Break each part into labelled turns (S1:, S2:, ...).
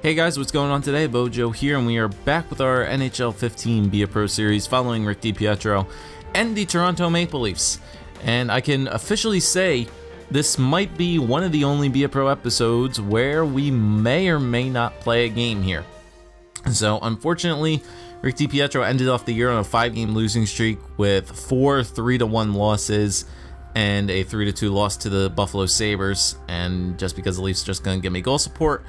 S1: Hey guys, what's going on today? Bojo here, and we are back with our NHL 15 Be a Pro series following Rick DiPietro and the Toronto Maple Leafs. And I can officially say this might be one of the only Be a Pro episodes where we may or may not play a game here. So unfortunately, Rick DiPietro ended off the year on a 5-game losing streak with 4 3-1 losses and a 3-2 loss to the Buffalo Sabres. And just because the Leafs are just going to give me goal support,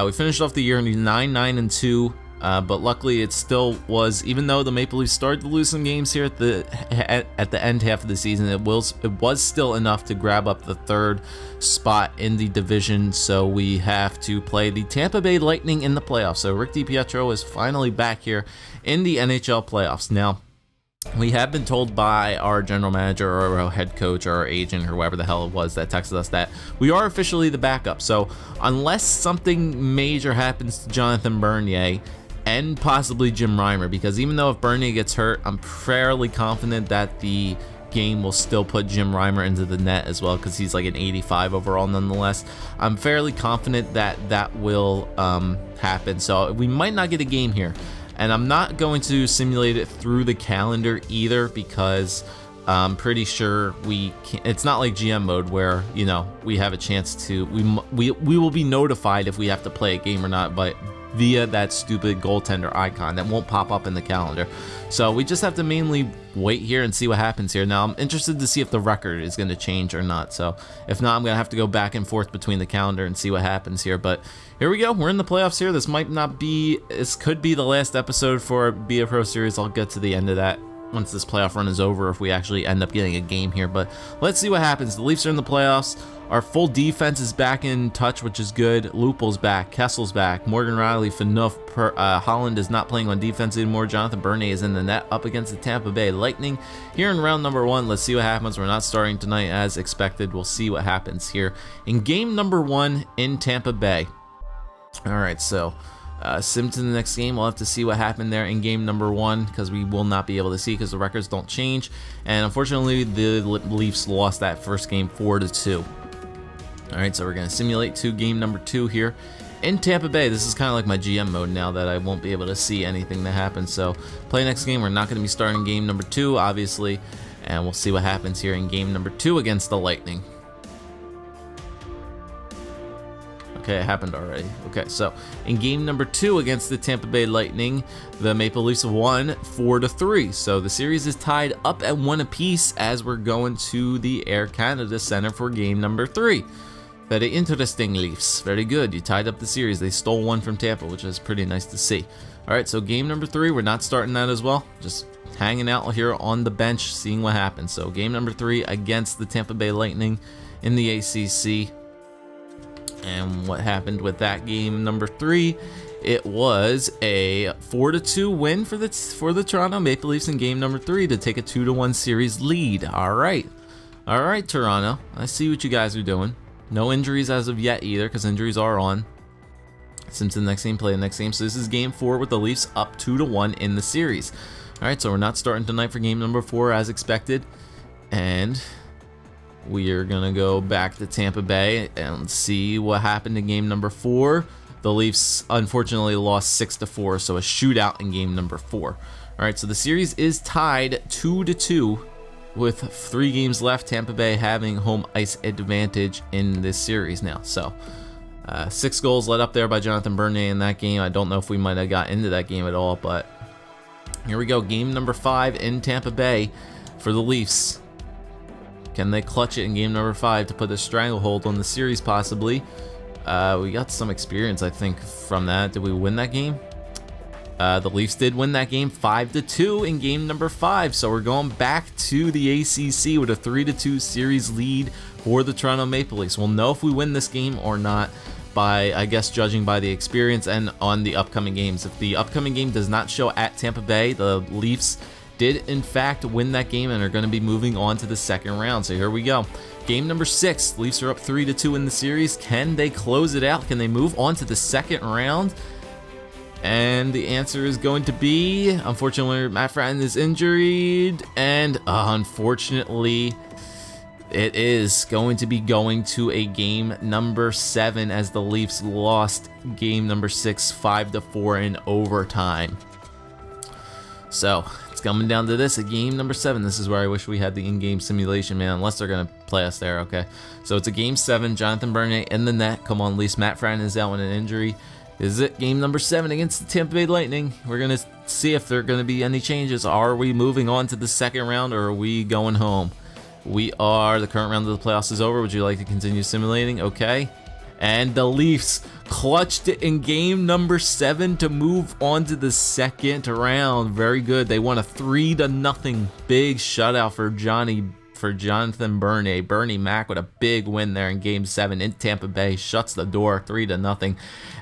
S1: we finished off the year in 9-9-2, but luckily it still was, even though the Maple Leafs started to lose some games here at the end half of the season, it was still enough to grab up the 3rd spot in the division. So we have to play the Tampa Bay Lightning in the playoffs. So Rick DiPietro is finally back here in the NHL playoffs. Now, we have been told by our general manager or our head coach or our agent or whoever the hell it was that texted us that we are officially the backup. So unless something major happens to Jonathan Bernier and possibly Jim Reimer, because even though if Bernier gets hurt, I'm fairly confident that the game will still put Jim Reimer into the net as well, because he's like an 85 overall nonetheless. I'm fairly confident that that will happen. So we might not get a game here. And I'm not going to simulate it through the calendar either, because I'm pretty sure we can't. It's not like GM mode where, you know, we have a chance to, we will be notified if we have to play a game or not, but via that stupid goaltender icon that won't pop up in the calendar. So we just have to mainly wait here and see what happens here. Now I'm interested to see if the record is going to change or not. So if not, I'm going to have to go back and forth between the calendar and see what happens here. But here we go. We're in the playoffs here. This might not be, this could be the last episode for Be a Pro series. I'll get to the end of that once this playoff run is over, if we actually end up getting a game here. But let's see what happens. The Leafs are in the playoffs. Our full defense is back in touch, which is good. Lupul's back, Kessel's back, Morgan Riley, Phaneuf, Holland is not playing on defense anymore. Jonathan Bernier is in the net up against the Tampa Bay Lightning here in round number 1. Let's see what happens. We're not starting tonight as expected. We'll see what happens here in game number 1 in Tampa Bay. All right, so sim to the next game. We'll have to see what happened there in game number 1, because we will not be able to see because the records don't change. And unfortunately, the Leafs lost that first game 4-2. All right, so we're going to simulate to game number 2 here in Tampa Bay. This is kind of like my GM mode now that I won't be able to see anything that happens. So play next game. We're not going to be starting game number 2, obviously, and we'll see what happens here in game number 2 against the Lightning. Okay, it happened already. Okay, so in game number 2 against the Tampa Bay Lightning, the Maple Leafs won 4-3. So the series is tied up at 1 apiece as we're going to the Air Canada Center for game number 3. Very interesting, Leafs. Very good. You tied up the series. They stole one from Tampa, which is pretty nice to see. All right, so game number 3, we're not starting that as well. Just hanging out here on the bench, seeing what happens. So game number 3 against the Tampa Bay Lightning in the ACC. And what happened with that game number 3? It was a 4-2 win for the Toronto Maple Leafs in game number 3 to take a 2-1 series lead. All right, Toronto. I see what you guys are doing. No injuries as of yet either, because injuries are on. Since the next game, play the next game. So this is game 4 with the Leafs up 2-1 in the series. All right, so we're not starting tonight for game number 4 as expected, and we are gonna go back to Tampa Bay and see what happened in game number 4. The Leafs unfortunately lost 6-4, so a shootout in game number 4. All right, so the series is tied 2-2 with 3 games left. Tampa Bay having home ice advantage in this series now. So 6 goals let up there by Jonathan Bernier in that game. I don't know if we might have got into that game at all, but here we go. Game number 5 in Tampa Bay for the Leafs. Can they clutch it in game number 5 to put a stranglehold on the series possibly? We got some experience, I think, from that. Did we win that game? The Leafs did win that game 5-2 in game number 5. So we're going back to the ACC with a 3-2 series lead for the Toronto Maple Leafs. We'll know if we win this game or not by, I guess, judging by the experience and on the upcoming games. If the upcoming game does not show at Tampa Bay, the Leafs did in fact win that game and are going to be moving on to the 2nd round. So here we go. Game number 6. Leafs are up 3-2 in the series. Can they close it out? Can they move on to the 2nd round? And the answer is going to be, unfortunately, Matt Fratton is injured, and unfortunately, It is going to be going to a game number 7 as the Leafs lost game number 6 5-4 in overtime. So it's coming down to this, a game number 7. This is where I wish we had the in-game simulation, man, unless they're going to play us there, okay? So it's a game 7, Jonathan Bernier in the net. Come on, Leafs. Matt Fratton is out with an injury. Is it game number 7 against the Tampa Bay Lightning? We're going to see if there are going to be any changes. Are we moving on to the second round, or are we going home? We are. The current round of the playoffs is over. Would you like to continue simulating? Okay. And the Leafs clutched it in game number 7 to move on to the second round. Very good. They won a 3-0 big shutout for Jonathan Bernier. Bernie Mac with a big win there in game 7 in Tampa Bay. Shuts the door 3-0.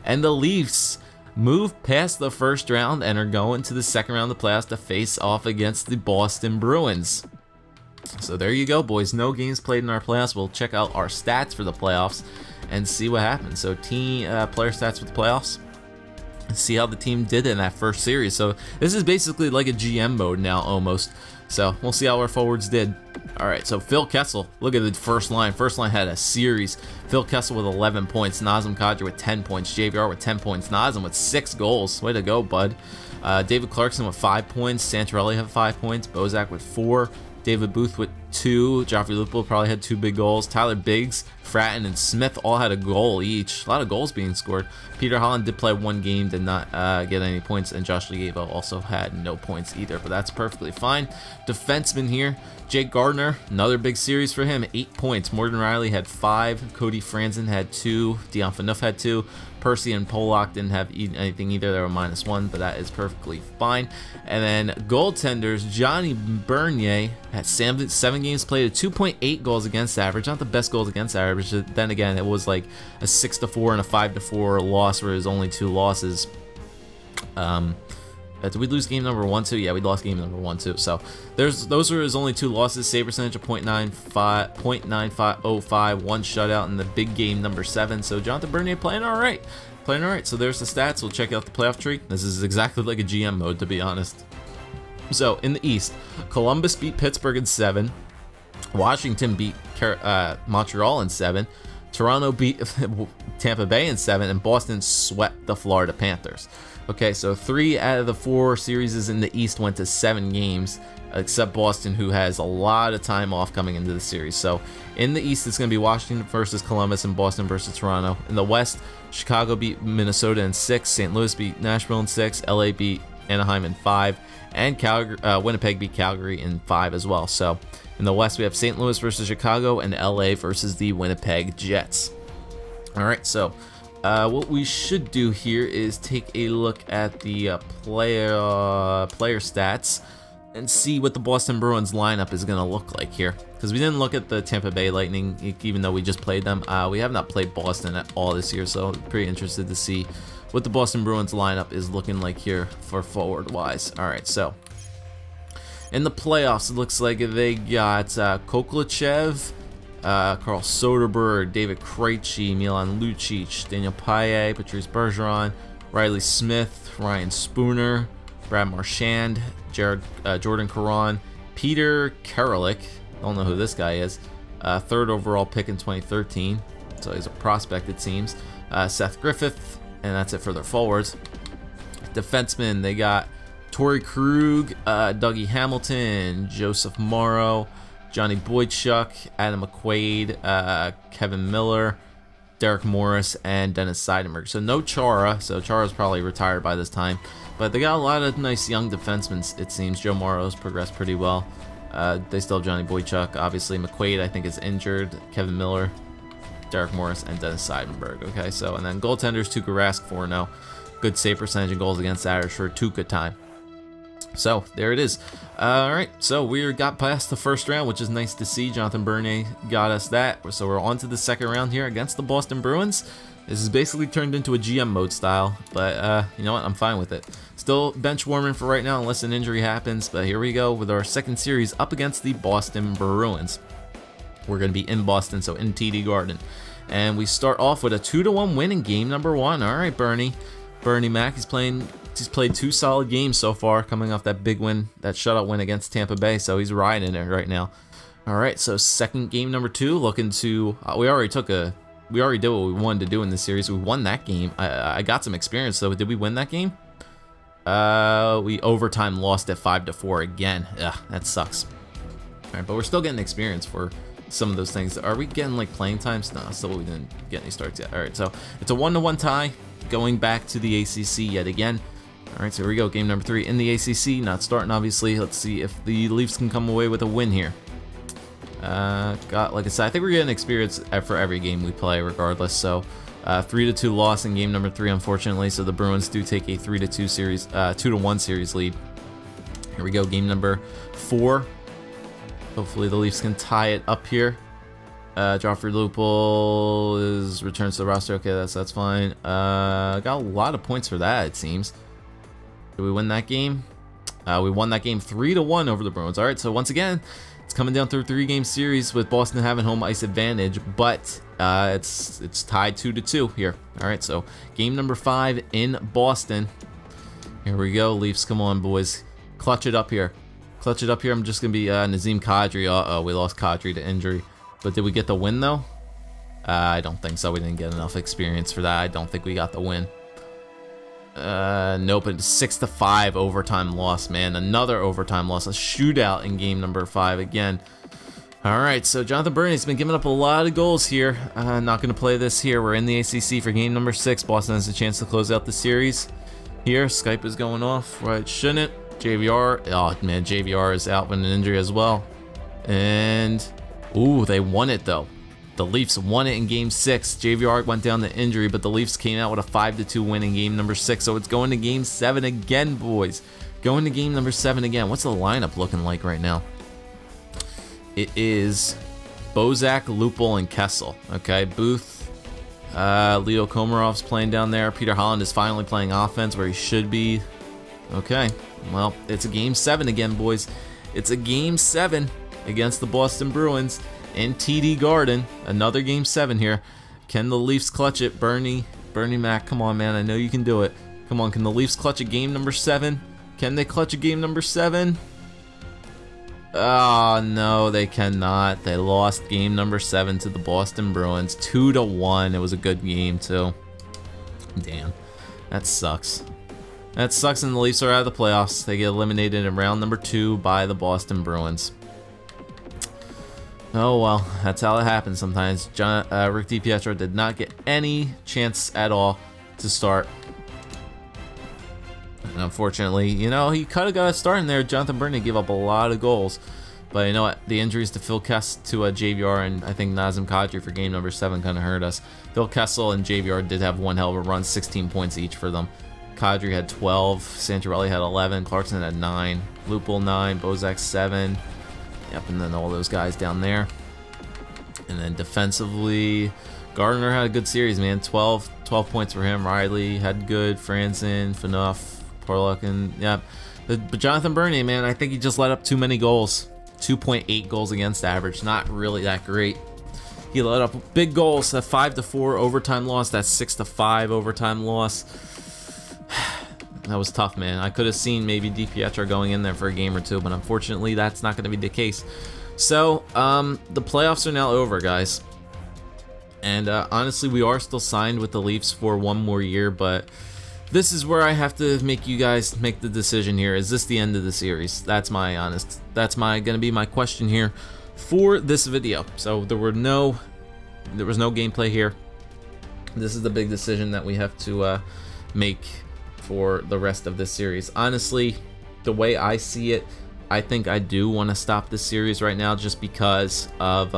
S1: And the Leafs move past the first round and are going to the second round of the playoffs to face off against the Boston Bruins. So there you go, boys. No games played in our playoffs. We'll check out our stats for the playoffs and see what happens. So team player stats for the playoffs. See how the team did in that first series. So this is basically like a GM mode now almost. So we'll see how our forwards did. All right, so Phil Kessel, look at the first line. First line had a series. Phil Kessel with 11 points. Nazem Kadri with 10 points. JVR with 10 points. Nazem with 6 goals. Way to go, bud. David Clarkson with 5 points. Santorelli had 5 points. Bozak with 4. David Booth with 2. Joffrey Lupul probably had 2 big goals. Tyler Biggs, Fratton, and Smith all had a goal each. A lot of goals being scored. Peter Holland did play 1 game, did not get any points, and Josh Lieva also had no points either, but that's perfectly fine. Defenseman here, Jake Gardner, another big series for him, 8 points. Morgan Riley had 5. Cody Franzen had 2. Dion Phaneuf had 2. Percy and Pollock didn't have anything either. They were -1, but that is perfectly fine. And then goaltenders, Johnny Bernier had 7 games played, a 2.8 goals against average. Not the best goals against average. Then again, it was like a 6-4 and a 5-4 loss, where it was only 2 losses. Did we lose game number 1 too? Yeah, we lost game number 1 too. So those were his only 2 losses. Save percentage of .9505, 1 shutout in the big game number 7. So Jonathan Bernier playing all right. Playing all right. So there's the stats. We'll check out the playoff tree. This is exactly like a GM mode, to be honest. So in the East, Columbus beat Pittsburgh in 7. Washington beat Montreal in 7. Toronto beat Tampa Bay in 7, and Boston swept the Florida Panthers. Okay, so 3 out of the 4 series in the East went to 7 games, except Boston, who has a lot of time off coming into the series. So in the East, it's going to be Washington versus Columbus and Boston versus Toronto. In the West, Chicago beat Minnesota in 6, St. Louis beat Nashville in 6, LA beat Anaheim in 5, and Winnipeg beat Calgary in 5 as well. So in the West, we have St. Louis versus Chicago and LA versus the Winnipeg Jets. All right, so what we should do here is take a look at the player stats and see what the Boston Bruins lineup is going to look like here. Because we didn't look at the Tampa Bay Lightning, even though we just played them. We have not played Boston at all this year, so I'm pretty interested to see what the Boston Bruins lineup is looking like here for forward-wise. All right, so in the playoffs, it looks like they got Koklachev, Carl Soderberg, David Krejci, Milan Lucic, Daniel Paille, Patrice Bergeron, Riley Smith, Ryan Spooner, Brad Marchand, Jordan Caron, Peter Karalik, don't know who this guy is, 3rd overall pick in 2013, so he's a prospect it seems, Seth Griffith, and that's it for their forwards. Defensemen, they got Torrey Krug, Dougie Hamilton, Joseph Morrow, Johnny Boychuk, Adam McQuaid, Kevin Miller, Derek Morris, and Dennis Seidenberg. So no Chara, so Chara's probably retired by this time. But they got a lot of nice young defensemen, it seems. Joe Morrow's progressed pretty well. They still have Johnny Boychuk, obviously. McQuaid, I think, is injured. Kevin Miller, Derek Morris, and Dennis Seidenberg. Okay, so, and then goaltenders, Tuukka Rask, 4-0. Good save percentage and goals against average for Tuukka time. So there it is. All right, so we got past the first round, which is nice to see. Jonathan Bernier got us that. So we're on to the second round here against the Boston Bruins. This is basically turned into a GM mode style, but you know what? I'm fine with it. Still bench warming for right now unless an injury happens, but here we go with our second series up against the Boston Bruins. We're going to be in Boston, so in TD Garden. And we start off with a 2-1 win in game number 1. All right, Bernie Mac, he's played 2 solid games so far, coming off that big win, that shutout win against Tampa Bay, so he's riding it right now. All right, so second game number 2, looking to we already did what we wanted to do in this series. We won that game. I got some experience though. Did we win that game? We overtime lost at 5-4 again. Ugh, that sucks. All right, but we're still getting experience for some of those things. Are we getting like playing times? No, still we didn't get any starts yet. All right, so it's a 1-1 tie, going back to the ACC yet again. All right, so here we go. Game number 3 in the ACC, not starting obviously. Let's see if the Leafs can come away with a win here. Like I said, I think we're getting experience for every game we play, regardless. So, 3-2 loss in game number 3, unfortunately. So the Bruins do take a 3-2 series, 2-1 series lead. Here we go, game number 4. Hopefully the Leafs can tie it up here. Joffrey Lupul returns to the roster. Okay, that's fine. Got a lot of points for that, it seems. Did we win that game? We won that game 3-1 over the Bruins. All right, so once again, it's coming down through a 3-game series with Boston having home ice advantage, but it's tied 2-2 here. All right, so game number 5 in Boston. Here we go, Leafs. Come on, boys, clutch it up here. Clutch it up here. I'm just gonna be Nazem Kadri. Uh-oh, we lost Kadri to injury, but did we get the win though? I don't think so. We didn't get enough experience for that. I don't think we got the win. Nope, it's 6-5 overtime loss, man. Another overtime loss, a shootout in game number 5 again. All right, so Jonathan Berni's been giving up a lot of goals here. Not going to play this here. We're in the ACC for game number 6. Boston has a chance to close out the series. Here, Skype is going off, right? Shouldn't. JVR, oh man, JVR is out with an injury as well. And, ooh, they won it though. The Leafs won it in game 6. JVR went down to injury, but the Leafs came out with a 5-2 win in game number 6. So it's going to game 7 again, boys. Going to game number 7 again. What's the lineup looking like right now? It is Bozak, Lupul, and Kessel. Okay, Booth, Leo Komarov's playing down there. Peter Holland is finally playing offense where he should be. Okay, well, it's a game 7 again, boys. It's a game 7 against the Boston Bruins in TD Garden. Another game 7 here. Can the Leafs clutch it? Bernie Mac, come on, man. I know you can do it. Come on, can the Leafs clutch a game number 7? Can they clutch a game number 7? Oh, no, they cannot. They lost game number 7 to the Boston Bruins, 2-1. It was a good game, too. Damn, that sucks. That sucks, and the Leafs are out of the playoffs. They get eliminated in round number 2 by the Boston Bruins. Oh well, that's how it happens sometimes. Rick DiPietro did not get any chance at all to start. And unfortunately, you know, he could have got a start in there. Jonathan Bernier gave up a lot of goals. But you know what? The injuries to Phil Kessel, to JVR, and I think Nazem Kadri for game number 7 kind of hurt us. Phil Kessel and JVR did have one hell of a run, 16 points each for them. Kadri had 12, Santorelli had 11, Clarkson had 9, Lupul 9, Bozak 7. Yep, and then all those guys down there. And then defensively, Gardner had a good series, man. 12 points for him. Riley had good. Franzen, Phaneuf, Porlock, and yeah. But Jonathan Bernier, man, I think he just let up too many goals. 2.8 goals against average. Not really that great. He let up big goals. That 5-4 overtime loss. That 6-5 overtime loss. That was tough, man. I could have seen maybe DiPietro going in there for a game or 2, but unfortunately that's not going to be the case. So, the playoffs are now over, guys. And honestly, we are still signed with the Leafs for 1 more year, but this is where I have to make you guys make the decision here. Is this the end of the series? That's gonna be my question here for this video. So there was no gameplay here. This is the big decision that we have to make for the rest of this series. Honestly, the way I see it, I think I do want to stop this series right now just because of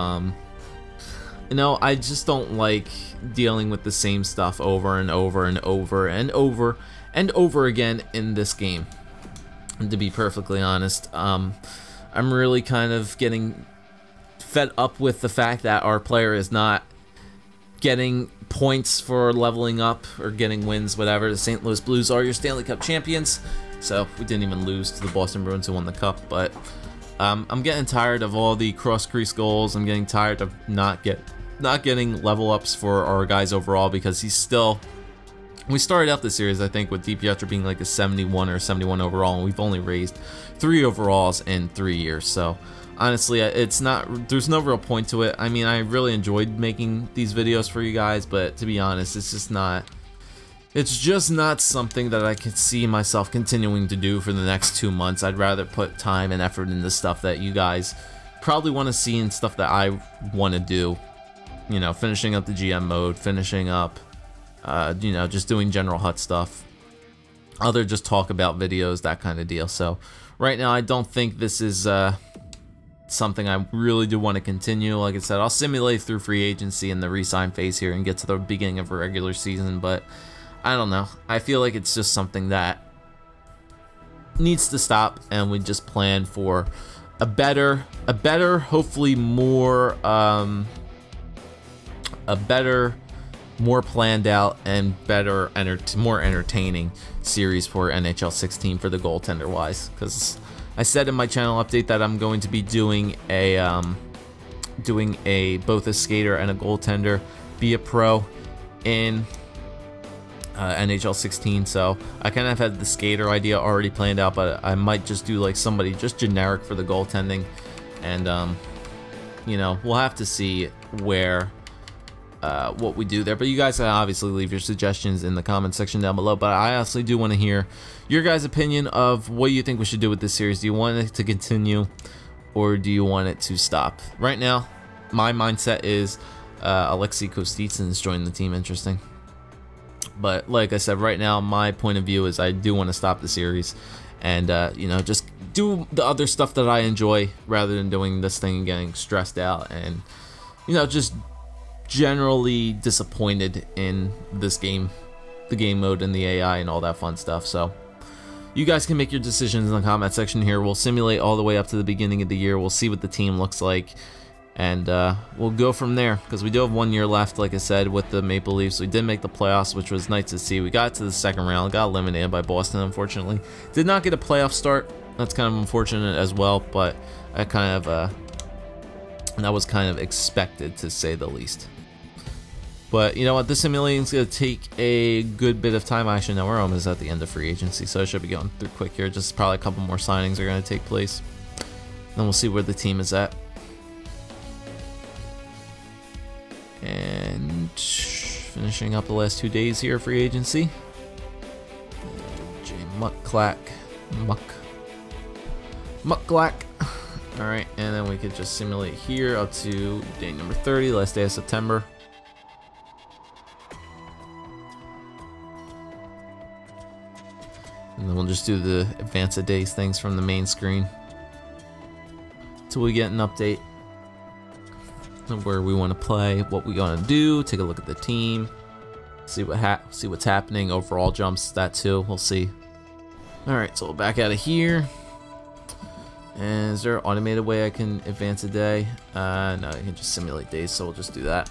S1: you know, I just don't like dealing with the same stuff over and over and over and over and over again in this game. And to be perfectly honest, I'm really kind of getting fed up with the fact that our player is not getting points for leveling up or getting wins, whatever. The St. Louis Blues are your Stanley Cup champions, so we didn't even lose to the Boston Bruins who won the cup. But I'm getting tired of all the cross-crease goals. I'm getting tired of not getting level ups for our guys overall, because he's still We started out the series, I think, with DiPietro being like a 71 or 71 overall, and we've only raised 3 overalls in 3 years. So honestly, it's not, there's no real point to it. I mean, I really enjoyed making these videos for you guys, but to be honest, it's just not something that I could see myself continuing to do for the next 2 months. I'd rather put time and effort into stuff that you guys probably want to see and stuff that I want to do. You know, finishing up the GM mode, finishing up, you know, just doing general hut stuff. Other just talk about videos, that kind of deal. So right now, I don't think this is something I really do want to continue. Like I said, I'll simulate through free agency and the re-sign phase here and get to the beginning of a regular season, but I don't know. I feel like it's just something that needs to stop, and we just plan for a better, hopefully more, more planned out and better, more entertaining series for NHL 16 for the goaltender wise. Because I said in my channel update that I'm going to be doing both a skater and a goaltender be a pro in NHL 16, so I kind of had the skater idea already planned out, but I might just do like somebody just generic for the goaltending, and you know, we'll have to see where what we do there. But you guys can obviously leave your suggestions in the comment section down below, but I honestly do want to hear your guys' opinion of what you think we should do with this series. Do you want it to continue, or do you want it to stop? Right now, my mindset is Alexei Kostitsyn's joined the team. Interesting. But like I said, right now, my point of view is I do want to stop the series and, you know, just do the other stuff that I enjoy rather than doing this thing and getting stressed out and, you know, just generally disappointed in this game, the game mode and the AI and all that fun stuff. So you guys can make your decisions in the comment section here. We'll simulate all the way up to the beginning of the year. We'll see what the team looks like. And we'll go from there, because we do have 1 year left, like I said, with the Maple Leafs. We did make the playoffs, which was nice to see. We got to the second round, got eliminated by Boston, unfortunately. Did not get a playoff start. That's kind of unfortunate as well, but I kind of that was kind of expected, to say the least. But you know what, this simulation is going to take a good bit of time. Actually, no, we're almost at the end of free agency, so I should be going through quick here. Just probably a couple more signings are going to take place. Then we'll see where the team is at. And finishing up the last 2 days here, free agency. Mucklack. Alright, and then we could just simulate here up to day number 30, last day of September. And then we'll just do the advance of days things from the main screen until we get an update of where we want to play, what we want to do, take a look at the team, see what's happening, overall jumps, that too, we'll see. Alright, so we'll back out of here. And is there an automated way I can advance a day? No, I can just simulate days, so we'll just do that.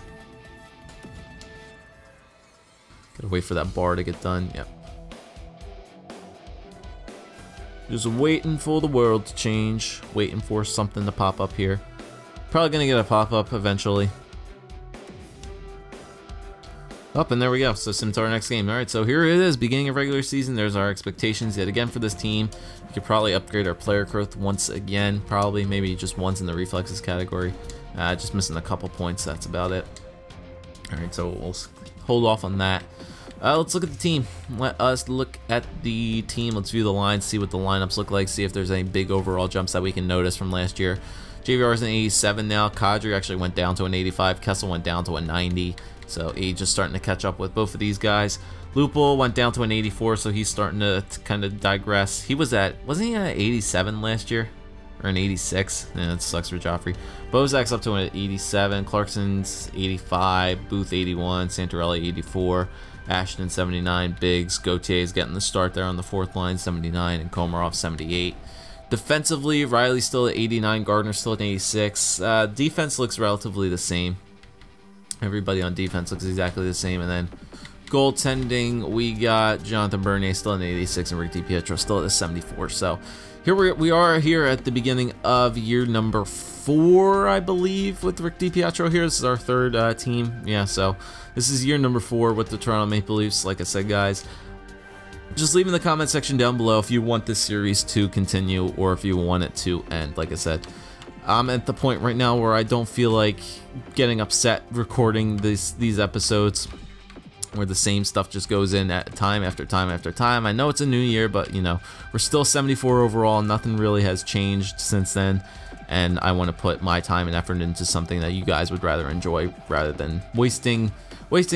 S1: Gotta wait for that bar to get done, yep. Just waiting for the world to change, waiting for something to pop up here. Probably gonna get a pop-up eventually. Up, and there we go. So sim to our next game. Alright, so here it is, beginning of regular season. There's our expectations yet again for this team. We could probably upgrade our player growth once again, probably, maybe just once in the reflexes category. Just missing a couple points, that's about it. Alright, so we'll hold off on that. Let's look at the team. Let us look at the team. Let's view the lines, see what the lineups look like, see if there's any big overall jumps that we can notice from last year. JVR is an 87 now. Kadri actually went down to an 85. Kessel went down to a 90. So age is starting to catch up with both of these guys. Lupul went down to an 84, so he's starting to kind of digress. He was at, wasn't he at 87 last year? Or an 86? Yeah, it sucks for Joffrey. Bozak's up to an 87. Clarkson's 85. Booth 81. Santorelli 84. Ashton 79. Biggs. Gautier's getting the start there on the fourth line, 79. And Komarov 78. Defensively, Riley's still at 89, Gardner's still at 86. Defense looks relatively the same. Everybody on defense looks exactly the same. And then goaltending, we got Jonathan Bernier still at 86 and Rick DiPietro still at a 74. So here we are here at the beginning of year number 4, I believe, with Rick DiPietro here. This is our third team. Yeah, so this is year number 4 with the Toronto Maple Leafs. Like I said, guys, just leave in the comment section down below if you want this series to continue or if you want it to end. Like I said, I'm at the point right now where I don't feel like getting upset recording these episodes where the same stuff just goes in at time after time after time. I know it's a new year, but you know, we're still 74 overall. Nothing really has changed since then, and I want to put my time and effort into something that you guys would rather enjoy rather than wasting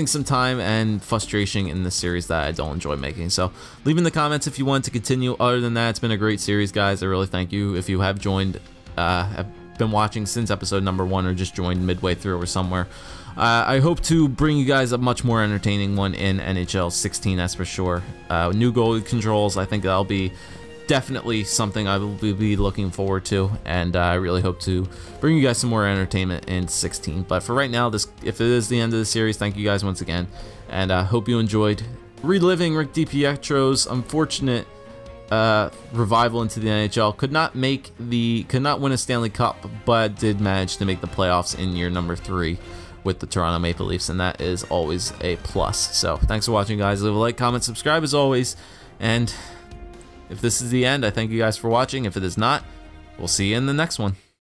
S1: some time and frustration in the series that I don't enjoy making. So leave in the comments if you want to continue. Other than that, it's been a great series, guys. I really thank you if you have joined, have been watching since episode number 1 or just joined midway through or somewhere. I hope to bring you guys a much more entertaining one in NHL 16, that's for sure. New goal controls, I think that'll be definitely something I will be looking forward to, and I really hope to bring you guys some more entertainment in 16. But for right now, if it is the end of the series, thank you guys once again, and I hope you enjoyed reliving Rick DiPietro's unfortunate revival into the NHL. Could not win a Stanley Cup, but did manage to make the playoffs in year number 3 with the Toronto Maple Leafs, and that is always a plus. So thanks for watching, guys. Leave a like, comment, subscribe as always, and if this is the end, I thank you guys for watching. If it is not, we'll see you in the next one.